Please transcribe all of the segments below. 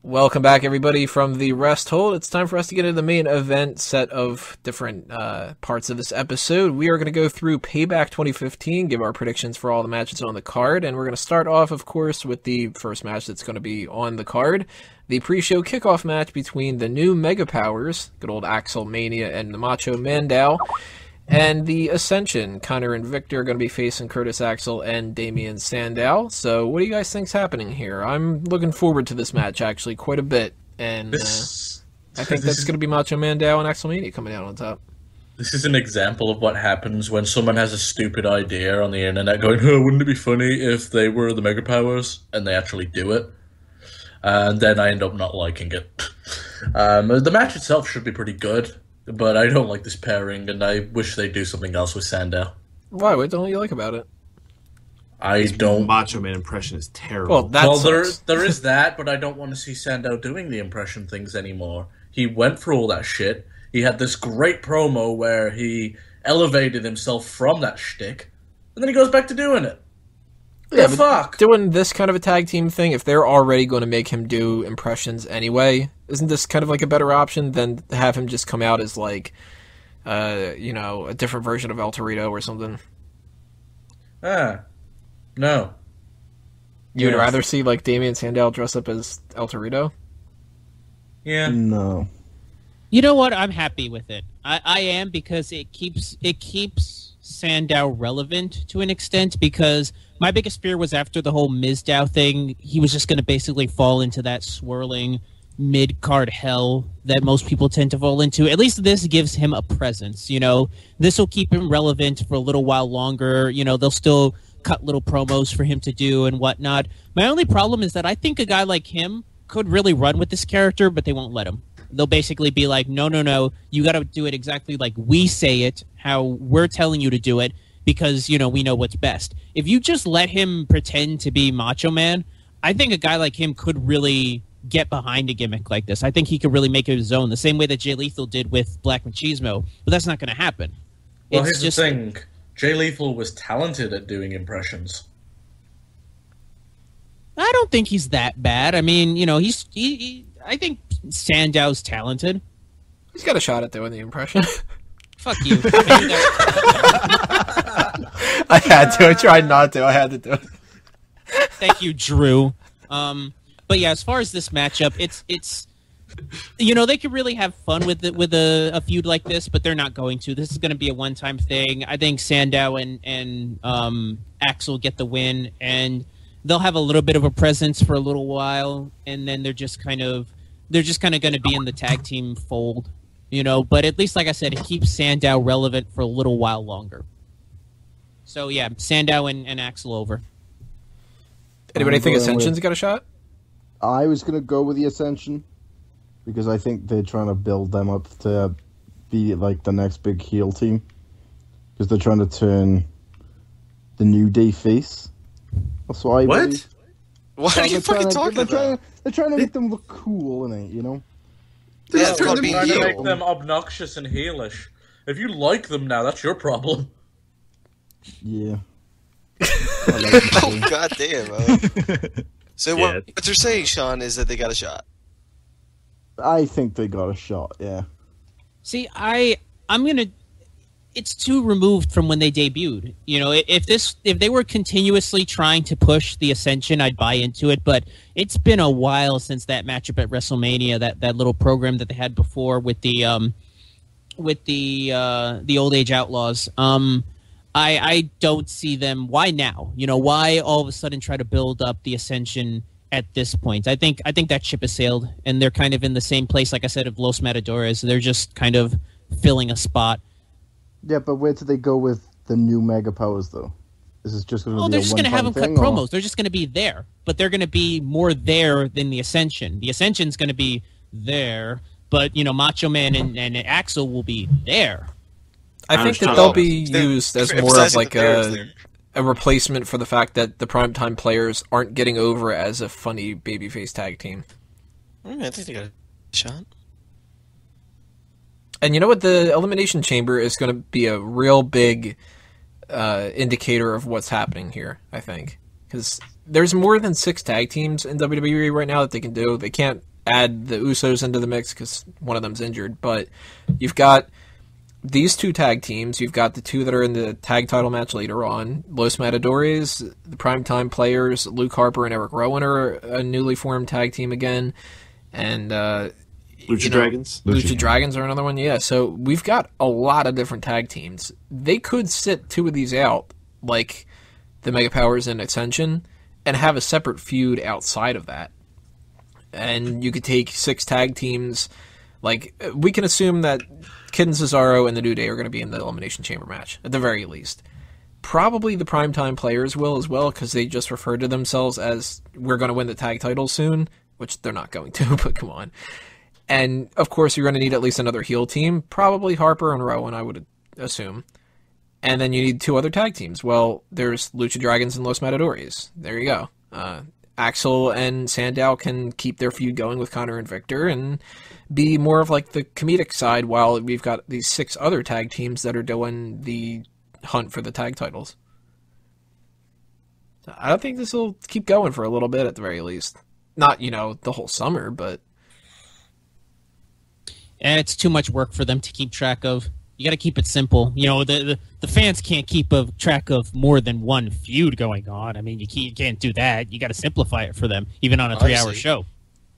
Welcome back, everybody, from the rest hold. It's time for us to get into the main event set of different parts of this episode. We are going to go through Payback 2015, give our predictions for all the matches on the card, and we're going to start off, of course, with the first match that's going to be on the card, the pre-show kickoff match between the new Mega Powers, good old Axelmania and the Macho Mandow, and the Ascension. Konnor and Viktor are going to be facing Curtis Axel and Damien Sandow. So what do you guys think's happening here? I'm looking forward to this match, actually, quite a bit. And I think that's going to be Macho Mandow and Axelmania coming out on top. This is an example of what happens when someone has a stupid idea on the internet going, oh, wouldn't it be funny if they were the Mega Powers? And they actually do it. And then I end up not liking it. The match itself should be pretty good. But I don't like this pairing, and I wish they'd do something else with Sandow. Why? What don't you like about it? I don't... Macho Man impression is terrible. Well, there is that, but I don't want to see Sandow doing the impression things anymore. He went through all that shit. He had this great promo where he elevated himself from that shtick, and then he goes back to doing it. Yeah, the fuck? Doing this kind of a tag team thing, if they're already going to make him do impressions anyway, isn't this kind of like a better option than have him just come out as like, a different version of El Torito or something? No. You'd rather see like Damien Sandow dress up as El Torito? Yeah. No. You know what? I'm happy with it. I am, because it keeps Sandow relevant to an extent, because my biggest fear was after the whole Mizdow thing, he was just going to basically fall into that swirling mid-card hell that most people tend to fall into. At least this gives him a presence, This will keep him relevant for a little while longer. They'll still cut little promos for him to do and whatnot. My only problem is that I think a guy like him could really run with this character, but they won't let him. They'll basically be like, no, you got to do it exactly like we say it, how we're telling you to do it, because, we know what's best. If you just let him pretend to be Macho Man, I think a guy like him could really get behind a gimmick like this. I think he could really make it his own, the same way that Jay Lethal did with Black Machismo, but that's not going to happen. Well, here's the thing. Jay Lethal was talented at doing impressions. I don't think he's that bad. I mean, I think Sandow's talented. He's got a shot at doing the impression. Fuck you. I had to. I tried not to. I had to do it. Thank you, Drew. But yeah, as far as this matchup, it's they could really have fun with it, with a feud like this, but they're not going to. This is going to be a one-time thing. I think Sandow and Axel get the win, and they'll have a little bit of a presence for a little while, and then they're just kind of going to be in the tag team fold, But at least, like I said, it keeps Sandow relevant for a little while longer. So yeah, Sandow and Axel over. Anybody think Ascension's got a shot? I was going to go with the Ascension, because I think they're trying to build them up to be like the next big heel team. Because they're trying to turn the New Day face. That's what I believe. What are you fucking talking about? They're trying to make them look cool, innit, Yeah, turn them Trying to make heel. them obnoxious and heelish. If you like them now, that's your problem. Yeah. Oh, goddamn. So what they're saying, Sean, is that they got a shot. I think they got a shot, yeah. See, it's too removed from when they debuted. If they were continuously trying to push the Ascension, I'd buy into it, but it's been a while since that matchup at WrestleMania, that little program that they had before with the Old Age Outlaws. I don't see them. Why now? Why all of a sudden try to build up the Ascension at this point? I think that ship has sailed, and they're kind of in the same place, like I said, of Los Matadores. They're just kind of filling a spot. Yeah, but where do they go with the new Mega Powers, though? This is just going to be they're just going to have them cut thing, promos. They're just going to be there, but they're going to be more there than the Ascension. The Ascension's going to be there, but Macho Man and Axel will be there. I think that they'll be used as more of like a replacement for the fact that the primetime players aren't getting over as a funny babyface tag team. I think they got a shot. And you know what? The Elimination Chamber is going to be a real big indicator of what's happening here, I think. Because there's more than 6 tag teams in WWE right now that they can do. They can't add the Usos into the mix because one of them's injured. But you've got these 2 tag teams. You've got the 2 that are in the tag title match later on. Los Matadores, the Primetime Players, Luke Harper and Eric Rowan are a newly formed tag team again. And Lucha Dragons. Lucha Dragons are another one, yeah. So we've got a lot of different tag teams. They could sit 2 of these out, like the Mega Powers and Ascension, and have a separate feud outside of that. And you could take 6 tag teams. Like, we can assume that Kid and Cesaro and the New Day are going to be in the Elimination Chamber match, at the very least. Probably the Primetime Players will as well, because they just refer to themselves as, we're going to win the tag title soon, which they're not going to, but come on. And, of course, you're going to need at least another heel team, probably Harper and Rowan, I would assume. And then you need 2 other tag teams. Well, there's Lucha Dragons and Los Matadores. There you go. Axel and Sandow can keep their feud going with Konnor and Viktor and be more of like the comedic side, while we've got these 6 other tag teams that are doing the hunt for the tag titles. I think this will keep going for a little bit at the very least. Not, the whole summer, but... And it's too much work for them to keep track of. You got to keep it simple. The fans can't keep a track of more than one feud going on. I mean, you can't do that. You got to simplify it for them, even on a 3-hour show.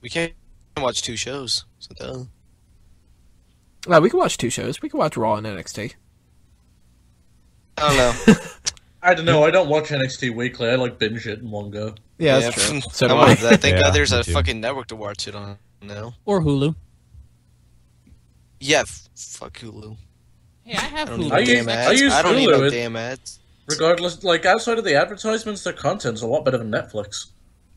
We can't watch 2 shows. So we can watch 2 shows. We can watch Raw and NXT. I don't know. I don't know. I don't watch NXT weekly. I like binge it in one go. Yeah, that's true. So do I. I. Thank God there's a fucking network to watch it on now. Or Hulu. Yeah, fuck Hulu. Hey, I have I don't Hulu. need damn ads. I use I don't need no Hulu. damn ads. Regardless, like, outside of the advertisements, their content's a lot better than Netflix.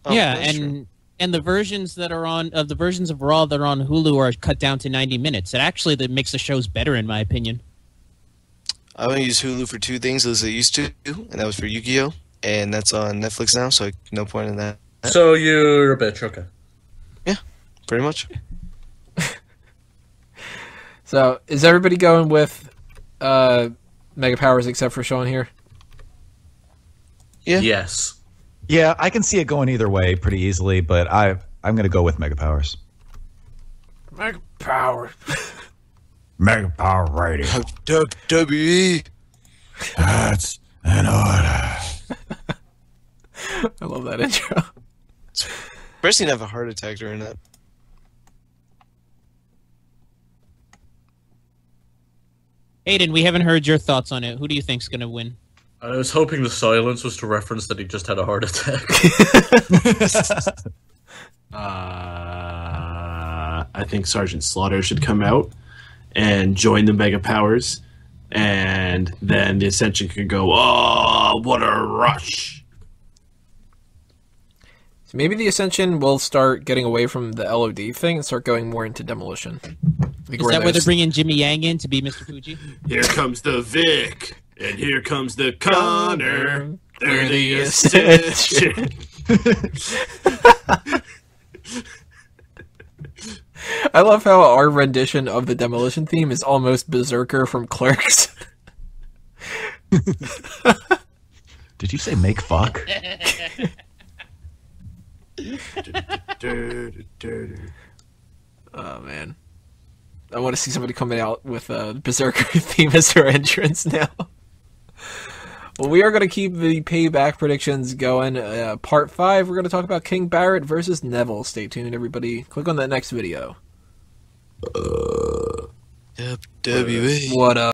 Oh, Yeah, that's true. and the versions that are on the versions of Raw that are on Hulu are cut down to 90 minutes. It actually that makes the shows better, in my opinion. I only use Hulu for 2 things as I used to, and that was for Yu-Gi-Oh! And that's on Netflix now, so no point in that. So you're a bitch, okay. Yeah, pretty much. So, is everybody going with Mega Powers except for Sean here? Yeah. Yes. Yeah, I can see it going either way pretty easily, but I'm going to go with Mega Powers. Mega Powers. Mega Power Radio. WWE. That's an order. I love that intro. Person have a heart attack during that. Aiden, we haven't heard your thoughts on it. Who do you think's going to win? I was hoping the silence was to reference that he just had a heart attack. I think Sergeant Slaughter should come out and join the Mega Powers, and then the Ascension can go, oh, what a rush. So maybe the Ascension will start getting away from the LOD thing and start going more into Demolition. Is that where they're bringing Jimmy Yang in to be Mr. Fuji? Here comes the Vic, and here comes the Konnor. They're the Ascension. I love how our rendition of the Demolition theme is almost Berserker from Clerks. Did you say make fuck? Oh, man. I want to see somebody coming out with a Berserker theme as their entrance now. Well, we are going to keep the Payback predictions going. Part 5, we're going to talk about King Barrett versus Neville. Stay tuned, everybody. Click on that next video. WWE. What up?